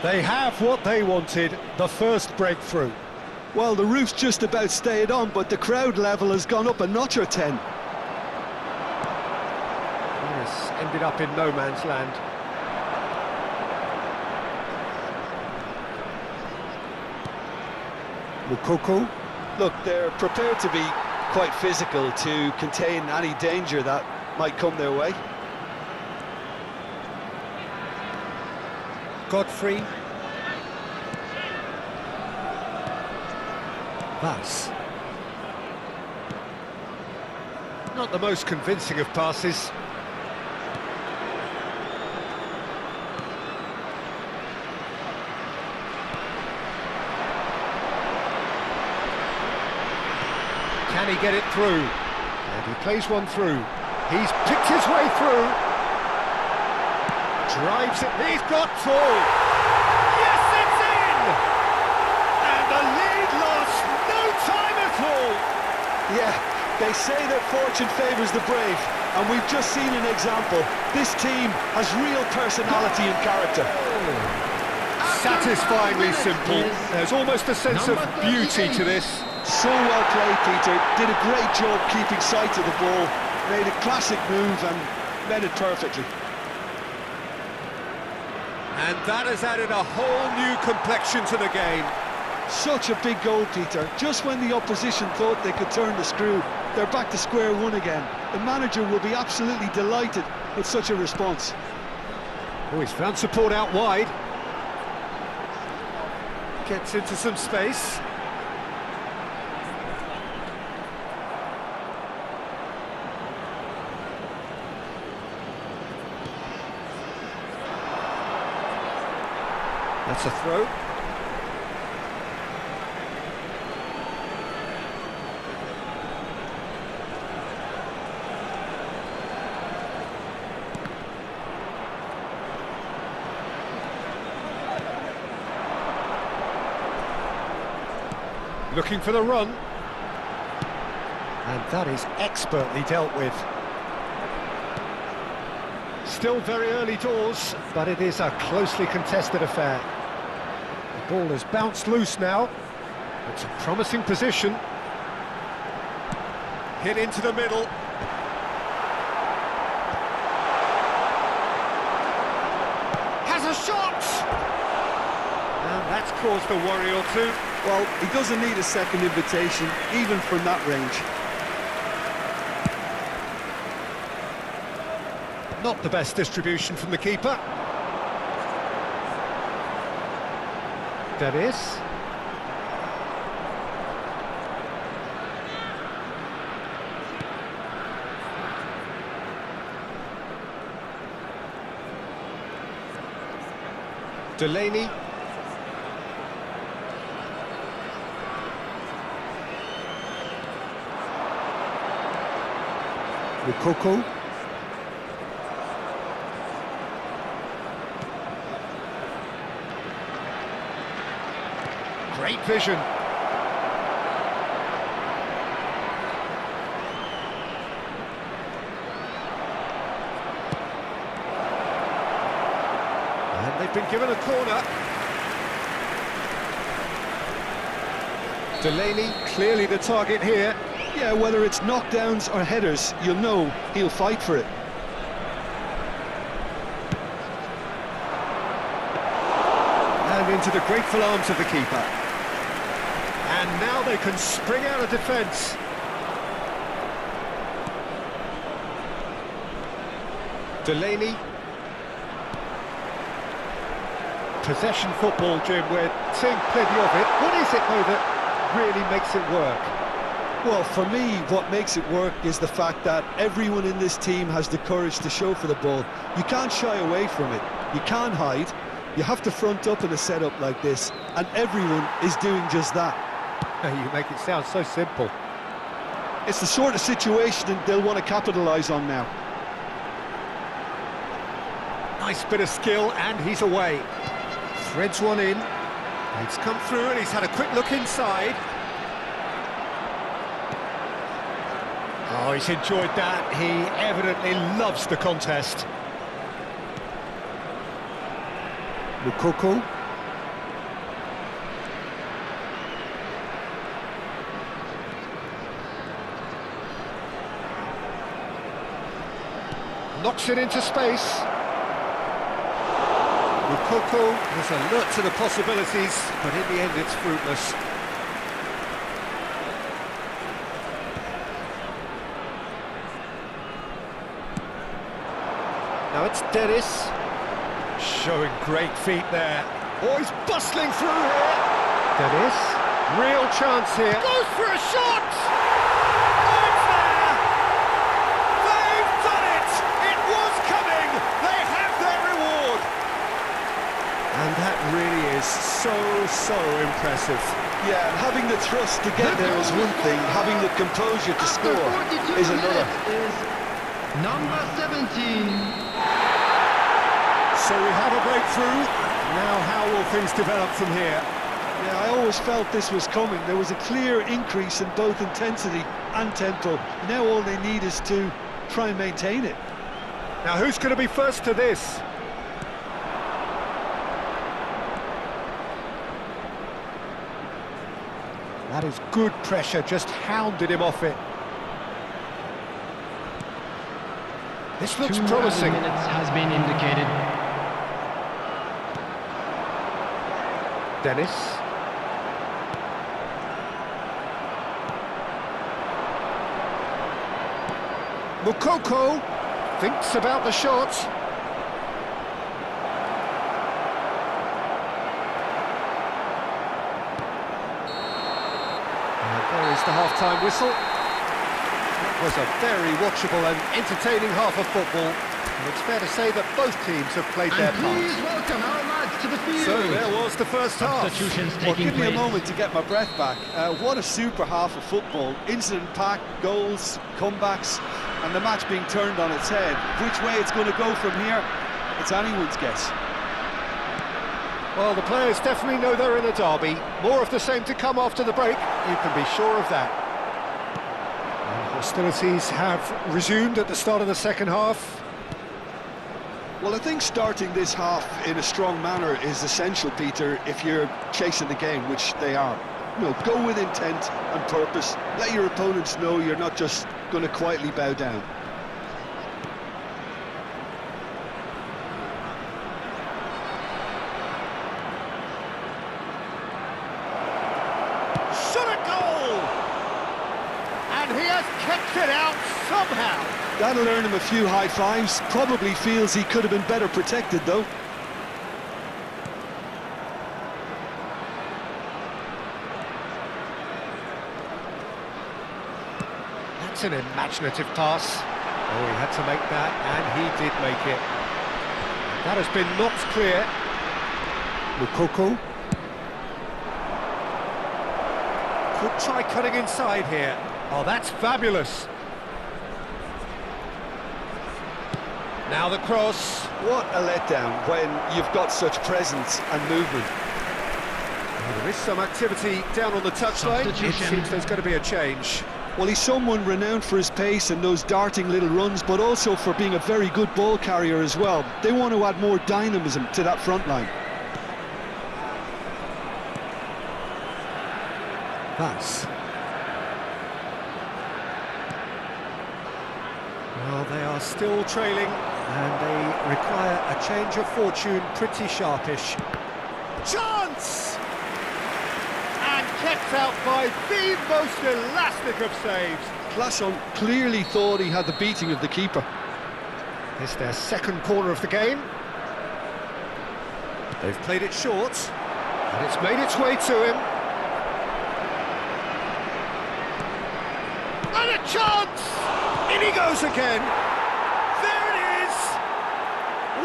They have what they wanted, the first breakthrough. Well, the roof's just about stayed on, but the crowd level has gone up a notch or 10. Yes, ended up in no man's land. Mukoko. Look, they're prepared to be quite physical to contain any danger that might come their way. Godfrey. Vas. Not the most convincing of passes. Can he get it through? And he plays one through. He's picked his way through. Drives it. He's got full. Yes, it's in! And the lead lost no time at all. Yeah, they say that fortune favours the brave, and we've just seen an example. This team has real personality and character. Satisfyingly simple. There's almost a sense of beauty to this. So well played, Peter. Did a great job keeping sight of the ball. Made a classic move and made it perfectly. And that has added a whole new complexion to the game. Such a big goal, Peter. Just when the opposition thought they could turn the screw, they're back to square one again. The manager will be absolutely delighted with such a response. Oh, he's found support out wide. Gets into some space. That's a throw. Looking for the run. And that is expertly dealt with. Still very early doors, but it is a closely contested affair. The ball has bounced loose now. It's a promising position. Hit into the middle. Has a shot! And that's caused a worry or two. Well, he doesn't need a second invitation, even from that range. Not the best distribution from the keeper. Dennis. Delaney. Mukoko. Great vision. And they've been given a corner. Delaney, clearly the target here. Yeah, whether it's knockdowns or headers, you'll know he'll fight for it. And into the grateful arms of the keeper. And now they can spring out of defence. Delaney. Possession football, Jim, we're seeing plenty of it. What is it, though, that really makes it work? Well, for me, what makes it work is the fact that everyone in this team has the courage to show for the ball. You can't shy away from it. You can't hide. You have to front up in a setup like this, and everyone is doing just that. You make it sound so simple. It's the sort of situation they'll want to capitalise on now. Nice bit of skill, and he's away. Threads one in. It's come through, and he's had a quick look inside. Oh, he's enjoyed that. He evidently loves the contest. Mukoko. Knocks it into space. Mukoko was alert to the possibilities, but in the end it's fruitless. Now it's Dennis, showing great feet there. Oh, he's bustling through here. Dennis, real chance here. Goes for a shot! Oh, it's there! They've done it! It was coming! They have their reward! And that really is so impressive. Yeah, and having the thrust to get there is one thing, having the composure to score is another. Number 17. So we have a breakthrough. Now how will things develop from here? Yeah, I always felt this was coming. There was a clear increase in both intensity and tempo. Now all they need is to try and maintain it. Now who's going to be first to this? That is good pressure, just hounded him off it. This looks promising. 2 minutes has been indicated. Dennis. Mukoko thinks about the shot. There is the half-time whistle. It was a very watchable and entertaining half of football. And it's fair to say that both teams have played their part. Please welcome our lads to the field. So there was the first half. Substitutions Well, taking give me a place. moment to get my breath back. What a super half of football. Incident-packed, goals, comebacks, and the match being turned on its head. Which way it's going to go from here, it's anyone's guess. Well, the players definitely know they're in a derby. More of the same to come after the break, you can be sure of that. And hostilities have resumed at the start of the second half. Well, I think starting this half in a strong manner is essential, Peter, if you're chasing the game, which they are. You know, go with intent and purpose. Let your opponents know you're not just going to quietly bow down. Shot a goal! And he has kept it out somehow. That'll earn him a few high fives. Probably feels he could have been better protected, though. That's an imaginative pass. Oh, he had to make that, and he did make it. That has been knocked clear. Mukoko. Could try cutting inside here. Oh, that's fabulous. Now the cross. What a letdown when you've got such presence and movement. Well, there is some activity down on the touchline. It seems there's going to be a change. Well, he's someone renowned for his pace and those darting little runs, but also for being a very good ball carrier as well. They want to add more dynamism to that front line. That's... Well, they are still trailing, and they require a change of fortune pretty sharpish. Chance! And kept out by the most elastic of saves. Classon clearly thought he had the beating of the keeper. It's their second corner of the game. They've played it short, and it's made its way to him. And a chance! In he goes again. There it is!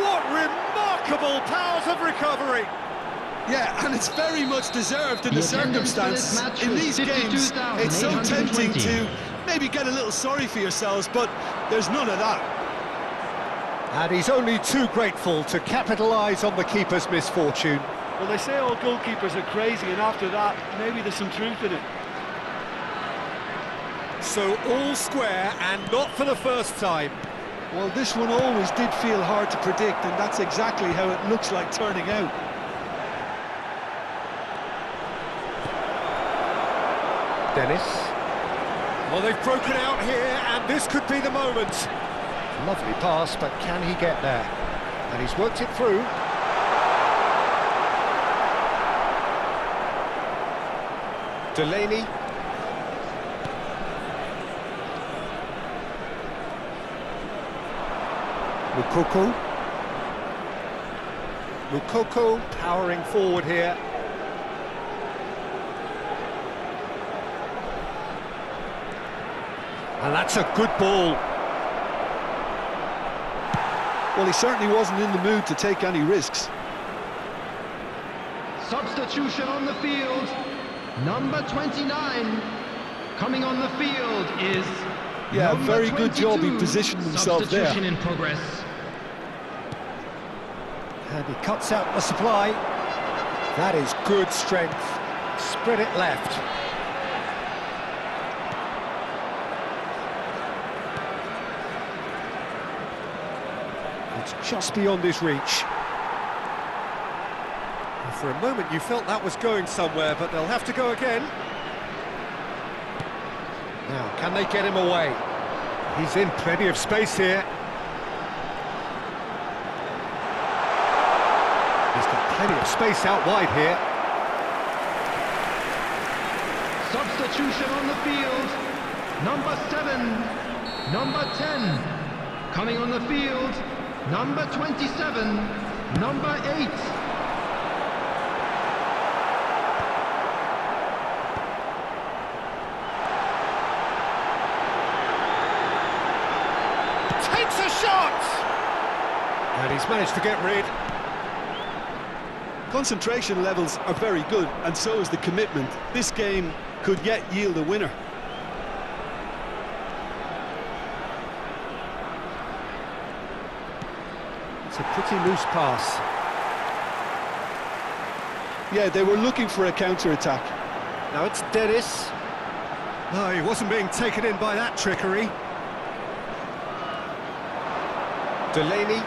What remarkable powers of recovery! Yeah, and it's very much deserved in the circumstances. In these games, 52,820. it's so tempting to maybe get a little sorry for yourselves, but there's none of that. And he's only too grateful to capitalise on the keeper's misfortune. Well, they say all goalkeepers are crazy, and after that, maybe there's some truth in it. So all square, and not for the first time. Well, this one always did feel hard to predict, and that's exactly how it looks like turning out. Dennis. Well, they've broken out here, and this could be the moment. Lovely pass, but can he get there? And he's worked it through. Delaney. Mukoko powering forward here. And that's a good ball. Well, he certainly wasn't in the mood to take any risks. Substitution on the field. Number 29 coming on the field is Yeah, number very good job he 22. positioned himself there. Substitution in progress. And he cuts out the supply. That is good strength. Spread it left. It's just beyond his reach. And for a moment you felt that was going somewhere, but they'll have to go again. Now, can they get him away? He's in plenty of space here. He's got plenty of space out wide here. Substitution on the field. Number 7, number 10 coming on the field. Number 27, number 8. Takes a shot! And he's managed to get rid. Concentration levels are very good, and so is the commitment. This game could yet yield a winner. It's a pretty loose pass. Yeah, they were looking for a counter-attack. Now it's Dennis. No, he wasn't being taken in by that trickery. Delaney.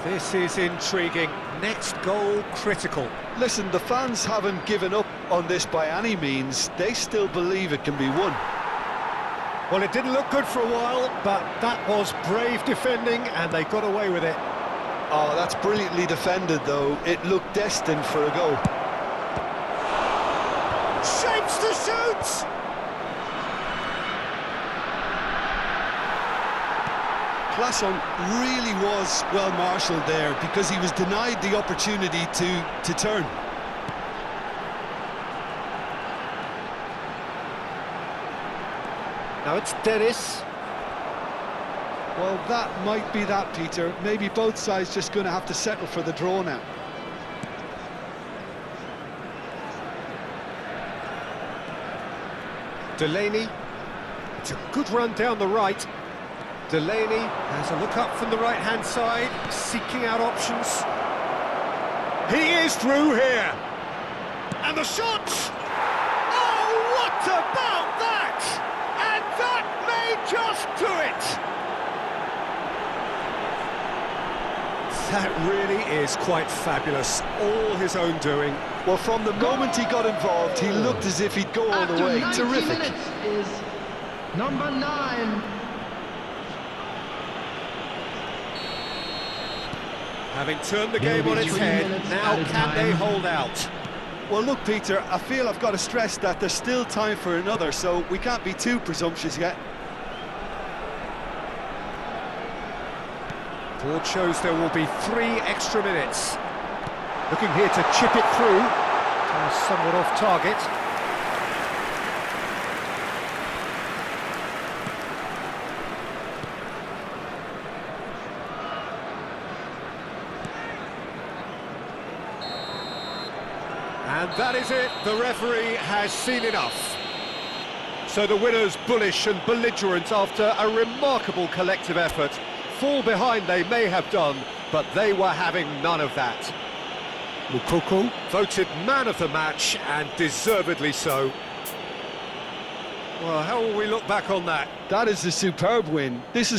This is intriguing. Next goal critical. Listen, the fans haven't given up on this by any means. They still believe it can be won. Well, it didn't look good for a while, but that was brave defending and they got away with it. Oh, that's brilliantly defended, though. It looked destined for a goal. Shapes to shoot! Classon really was well marshalled there because he was denied the opportunity to turn. Now it's Dennis. Well, that might be that, Peter. Maybe both sides just going to have to settle for the draw now. Delaney. It's a good run down the right. Delaney has a look up from the right-hand side, seeking out options. He is through here. And the shot! Oh, what about that? And that may just do it. That really is quite fabulous. All his own doing. Well, from the moment he got involved, he looked as if he'd go all the way. After 90 Terrific. minutes is number 9. Having turned the game on its 3 head, minutes now at a can they time. hold out? Well, look, Peter, I feel I've got to stress that there's still time for another, so we can't be too presumptuous yet. Board shows there will be 3 extra minutes. Looking here to chip it through. Somewhat off target. And that is it. The referee has seen enough. So the winners, bullish and belligerent after a remarkable collective effort. Fall behind they may have done, but they were having none of that. Mukoko voted man of the match, and deservedly so. Well, how will we look back on that? That is a superb win. This is